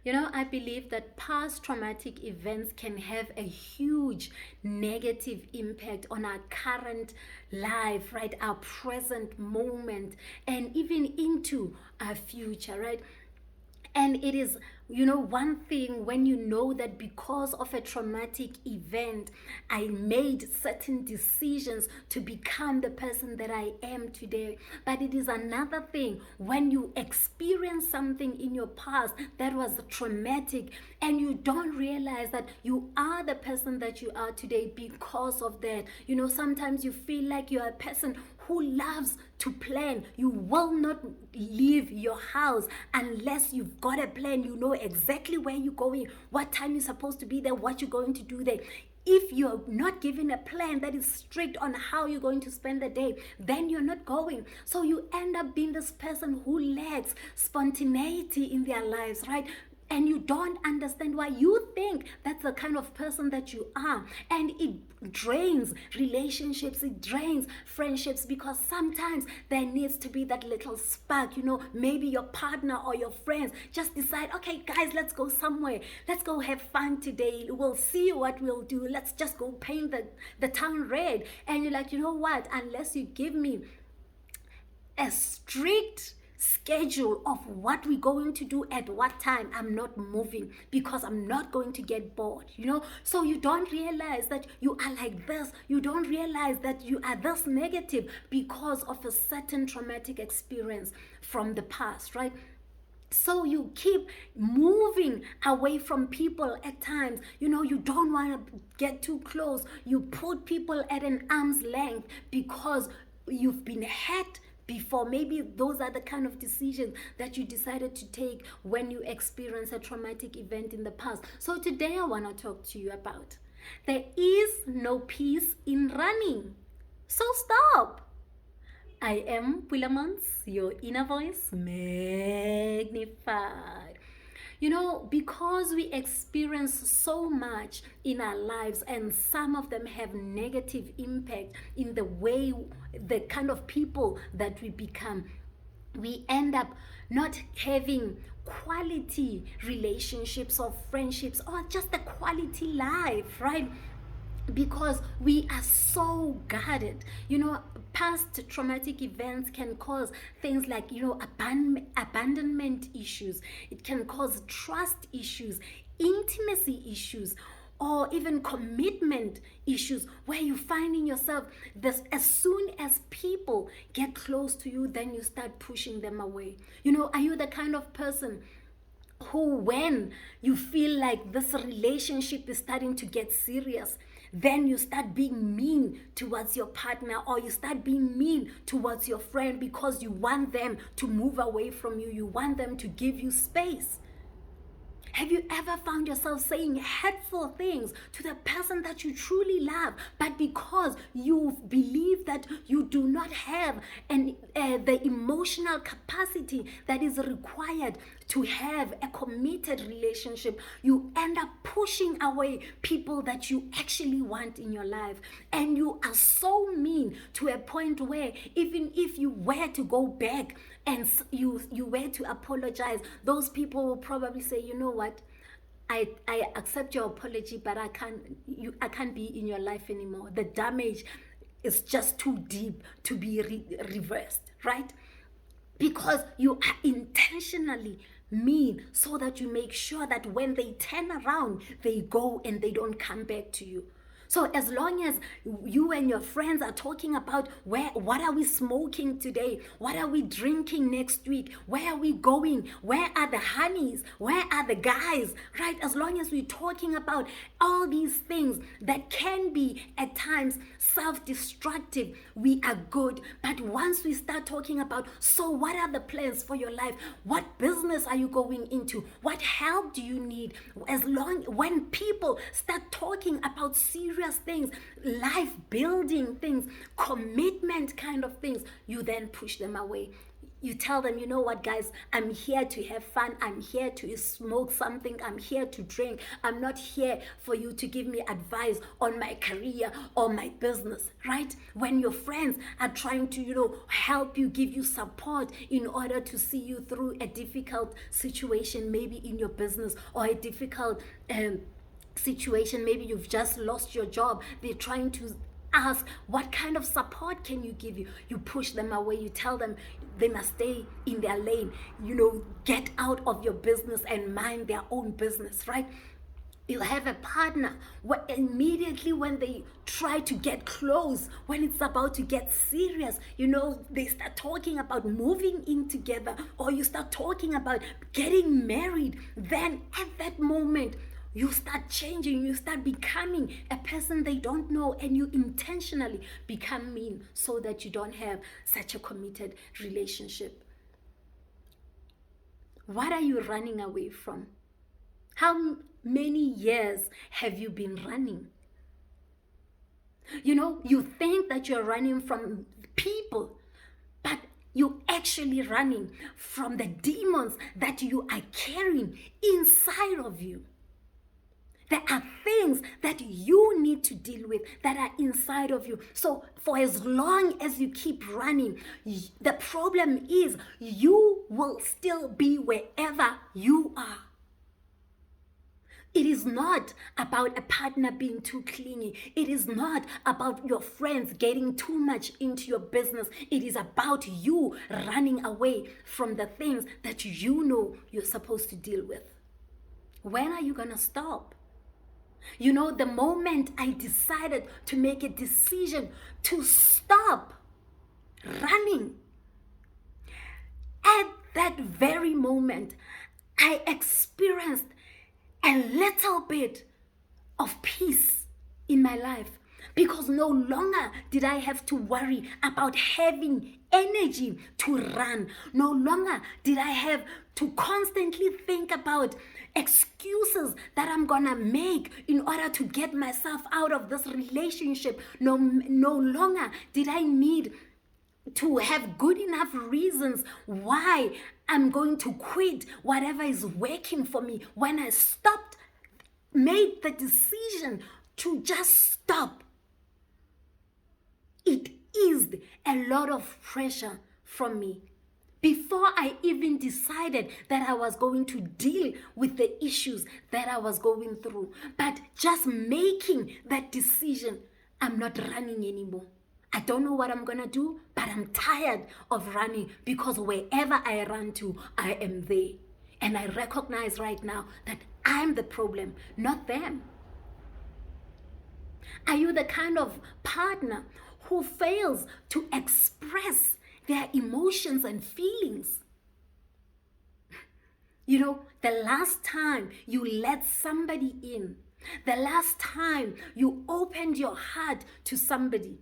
I believe that past traumatic events can have a huge negative impact on our current life, right? Our present moment, and even into our future, right? And it is, one thing when you know that because of a traumatic event, I made certain decisions to become the person that I am today. But it is another thing when you experience something in your past that was traumatic and you don't realize that you are the person that you are today because of that. Sometimes you feel like you're a person who loves to plan. You will not leave your house unless you've got a plan. You know exactly where you're going, what time you're supposed to be there, what you're going to do there. If you're not given a plan that is strict on how you're going to spend the day, then you're not going. So you end up being this person who lacks spontaneity in their lives, right? And you don't understand why. You think that's the kind of person that you are, and it drains relationships, it drains friendships, because sometimes there needs to be that little spark. Maybe your partner or your friends just decide, okay guys, let's go somewhere, let's go have fun today, we'll see what we'll do, let's just go paint the town red. And you're like, you know what, unless you give me a strict schedule of what we're going to do at what time, I'm not moving, because I'm not going to get bored. So you don't realize that you are like this. You don't realize that you are this negative because of a certain traumatic experience from the past, right? So you keep moving away from people at times. You don't want to get too close. You put people at an arm's length because you've been hurt before. Maybe those are the kind of decisions that you decided to take when you experience a traumatic event in the past. So today I want to talk to you about, there is no peace in running. So stop. I am Pulaa Montz, your inner voice magnified. Because we experience so much in our lives, and some of them have negative impact in the kind of people that we become, we end up not having quality relationships or friendships or just a quality life, right? Because we are so guarded. Past traumatic events can cause things like abandonment issues. It can cause trust issues, intimacy issues, or even commitment issues, where you find in yourself this, as soon as people get close to you, then you start pushing them away. Are you the kind of person who, when you feel like this relationship is starting to get serious, then you start being mean towards your partner, or you start being mean towards your friend because you want them to move away from you, you want them to give you space? Have you ever found yourself saying hurtful things to the person that you truly love, but because you believe that you do not have the emotional capacity that is required to have a committed relationship, you end up pushing away people that you actually want in your life? And you are so mean to a point where even if you were to go back and you were to apologize, those people will probably say, you know what, I accept your apology, but I can't be in your life anymore. The damage is just too deep to be reversed, right? Because you are intentionally mean, so that you make sure that when they turn around, they go and they don't come back to you. So as long as you and your friends are talking about what are we smoking today? What are we drinking next week? Where are we going? Where are the honeys? Where are the guys? Right? As long as we're talking about all these things that can be at times self-destructive, we are good. But once we start talking about, so what are the plans for your life? What business are you going into? What help do you need? When people start talking about serious things, life building things, commitment kind of things, you then push them away. You tell them, you know what, guys, I'm here to have fun. I'm here to smoke something. I'm here to drink. I'm not here for you to give me advice on my career or my business, right? When your friends are trying to, help you, give you support in order to see you through a difficult situation, maybe in your business, or a difficult situation, maybe you've just lost your job. They're trying to ask, what kind of support can you give you? You push them away. You tell them they must stay in their lane, get out of your business and mind their own business, right? You'll have a partner where immediately when they try to get close, when it's about to get serious, they start talking about moving in together, or you start talking about getting married. Then at that moment, you start changing, you start becoming a person they don't know, and you intentionally become mean so that you don't have such a committed relationship. What are you running away from? How many years have you been running? You think that you're running from people, but you're actually running from the demons that you are carrying inside of you. There are things that you need to deal with that are inside of you. So for as long as you keep running, the problem is you will still be wherever you are. It is not about a partner being too clingy. It is not about your friends getting too much into your business. It is about you running away from the things that you're supposed to deal with. When are you going to stop? The moment I decided to make a decision to stop running, at that very moment, I experienced a little bit of peace in my life, because no longer did I have to worry about having energy to run. No longer did I have to constantly think about excuses that I'm gonna make in order to get myself out of this relationship. No longer did I need to have good enough reasons why I'm going to quit whatever is working for me. When I made the decision to just stop, it eased a lot of pressure from me. Before I even decided that I was going to deal with the issues that I was going through. But just making that decision, I'm not running anymore. I don't know what I'm going to do, but I'm tired of running, because wherever I run to, I am there. And I recognize right now that I'm the problem, not them. Are you the kind of partner who fails to express their emotions and feelings? The last time you let somebody in, the last time you opened your heart to somebody,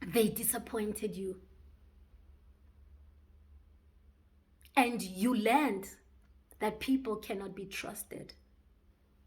they disappointed you. And you learned that people cannot be trusted.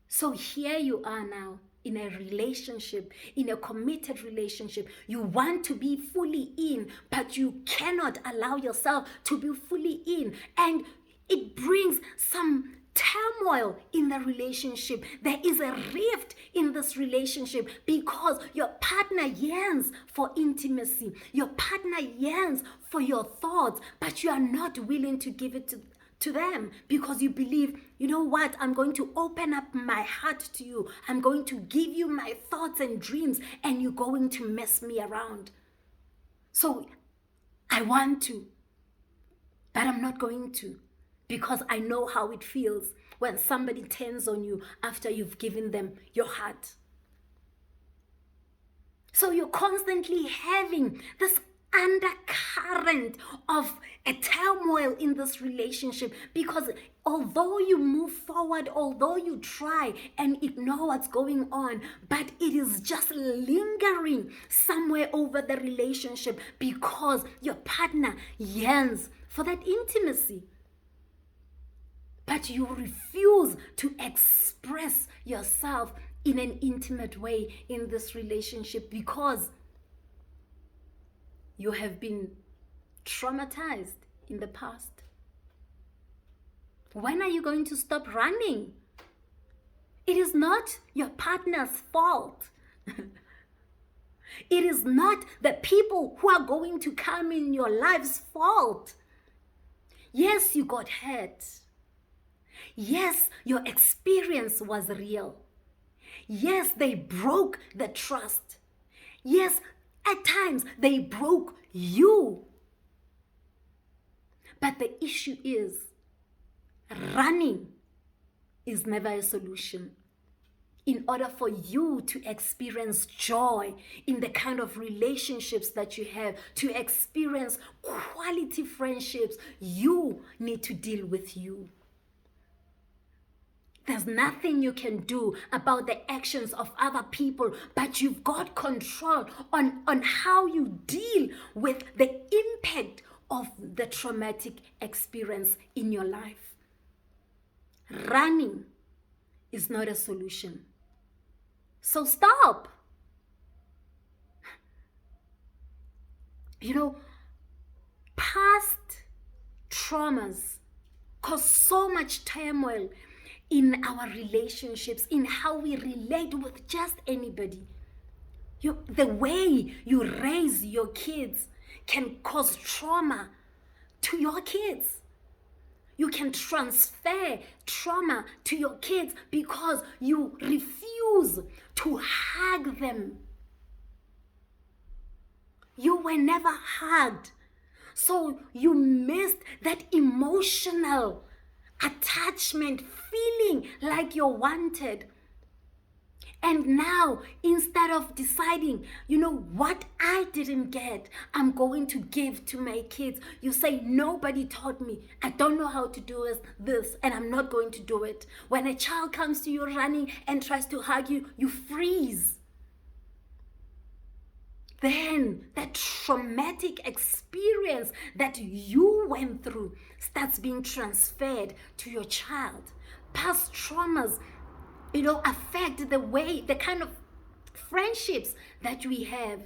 So here you are now in a relationship, in a committed relationship. You want to be fully in, but you cannot allow yourself to be fully in. And it brings some turmoil in the relationship. There is a rift in this relationship because your partner yearns for intimacy. Your partner yearns for your thoughts, but you are not willing to give it to them, because you believe, you know what, I'm going to open up my heart to you. I'm going to give you my thoughts and dreams, and you're going to mess me around. So I want to, but I'm not going to, because I know how it feels when somebody turns on you after you've given them your heart. So you're constantly having this undercurrent of a turmoil in this relationship, because although you move forward, although you try and ignore what's going on, but it is just lingering somewhere over the relationship, because your partner yearns for that intimacy. But you refuse to express yourself in an intimate way in this relationship, because you have been traumatized in the past? When are you going to stop running? It is not your partner's fault. It is not the people who are going to come in your life's fault. Yes, you got hurt. Yes, your experience was real. Yes, they broke the trust. Yes, at times they broke you. But the issue is, running is never a solution. In order for you to experience joy in the kind of relationships that you have, to experience quality friendships, you need to deal with you. There's nothing you can do about the actions of other people, but you've got control on how you deal with the impact of the traumatic experience in your life. Running is not a solution. So stop. Past traumas cause so much turmoil in our relationships, in how we relate with just anybody. The way you raise your kids can cause trauma to your kids. You can transfer trauma to your kids because you refuse to hug them. You were never hugged. So you missed that emotional attachment, feeling like you're wanted. And now, instead of deciding, what I didn't get, I'm going to give to my kids, you say, nobody taught me. I don't know how to do this, and I'm not going to do it. When a child comes to you running and tries to hug you, you freeze. Then that traumatic experience that you went through starts being transferred to your child. Past traumas affect the kind of friendships that we have.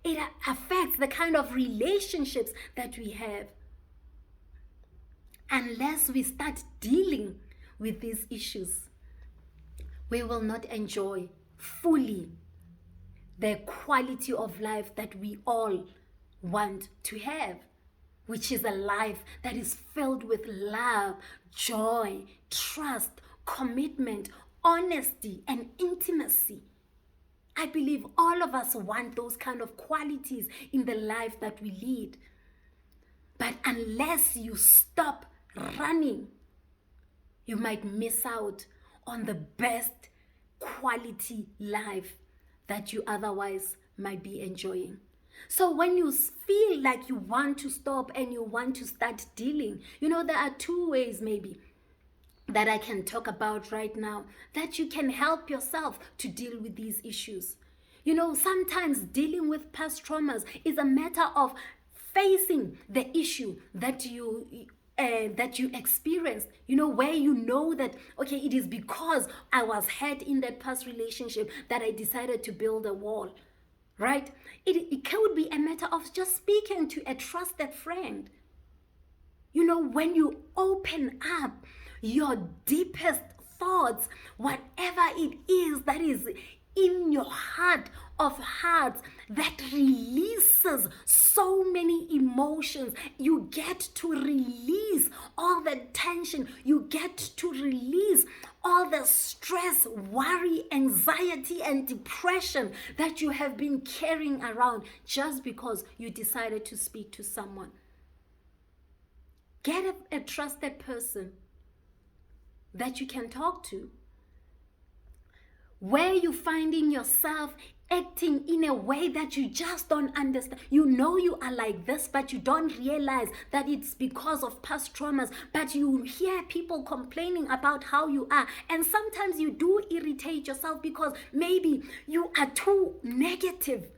It affects the kind of relationships that we have. Unless we start dealing with these issues, we will not enjoy fully the quality of life that we all want to have, which is a life that is filled with love, joy, trust, commitment, honesty, and intimacy. I believe all of us want those kind of qualities in the life that we lead. But unless you stop running, you might miss out on the best quality life that you otherwise might be enjoying. So when you feel like you want to stop and you want to start dealing, there are two ways maybe that I can talk about right now that you can help yourself to deal with these issues. Sometimes dealing with past traumas is a matter of facing the issue that you experienced, where that, okay, it is because I was hurt in that past relationship that I decided to build a wall, right? It could be a matter of just speaking to a trusted friend. When you open up your deepest thoughts, whatever it is that is in your heart of hearts that releases so many emotions, you get to release all the tension, you get to release all the stress, worry, anxiety, and depression that you have been carrying around just because you decided to speak to someone. Get a trusted person that you can talk to. Where you're finding yourself acting in a way that you just don't understand. You are like this, but you don't realize that it's because of past traumas. But you hear people complaining about how you are. And sometimes you do irritate yourself because maybe you are too negative.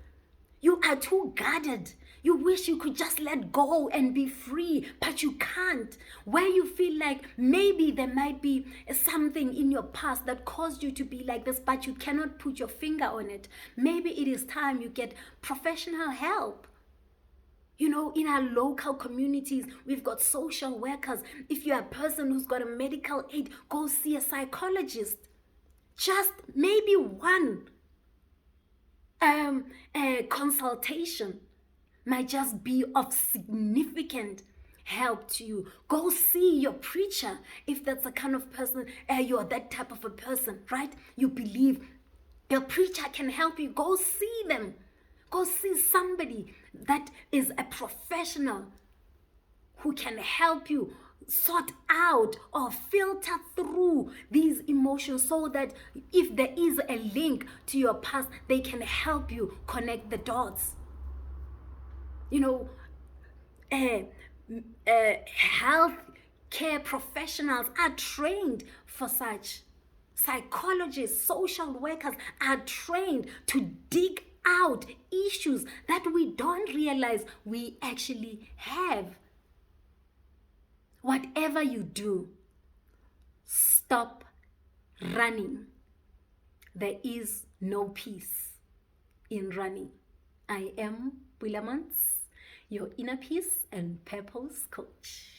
You are too guarded. You wish you could just let go and be free, but you can't. Where you feel like maybe there might be something in your past that caused you to be like this, but you cannot put your finger on it. Maybe it is time you get professional help. In our local communities, we've got social workers. If you're a person who's got a medical aid, go see a psychologist. Just maybe one consultation might just be of significant help to you. Go see your preacher if that's the kind of person, you're that type of a person, right? You believe your preacher can help you. Go see them. Go see somebody that is a professional who can help you sort out or filter through these emotions, so that if there is a link to your past, they can help you connect the dots. Health care professionals are trained for such. Psychologists, social workers are trained to dig out issues that we don't realize we actually have. Whatever you do, stop running. There is no peace in running. I am Pulaa Montz, your inner peace and purpose coach.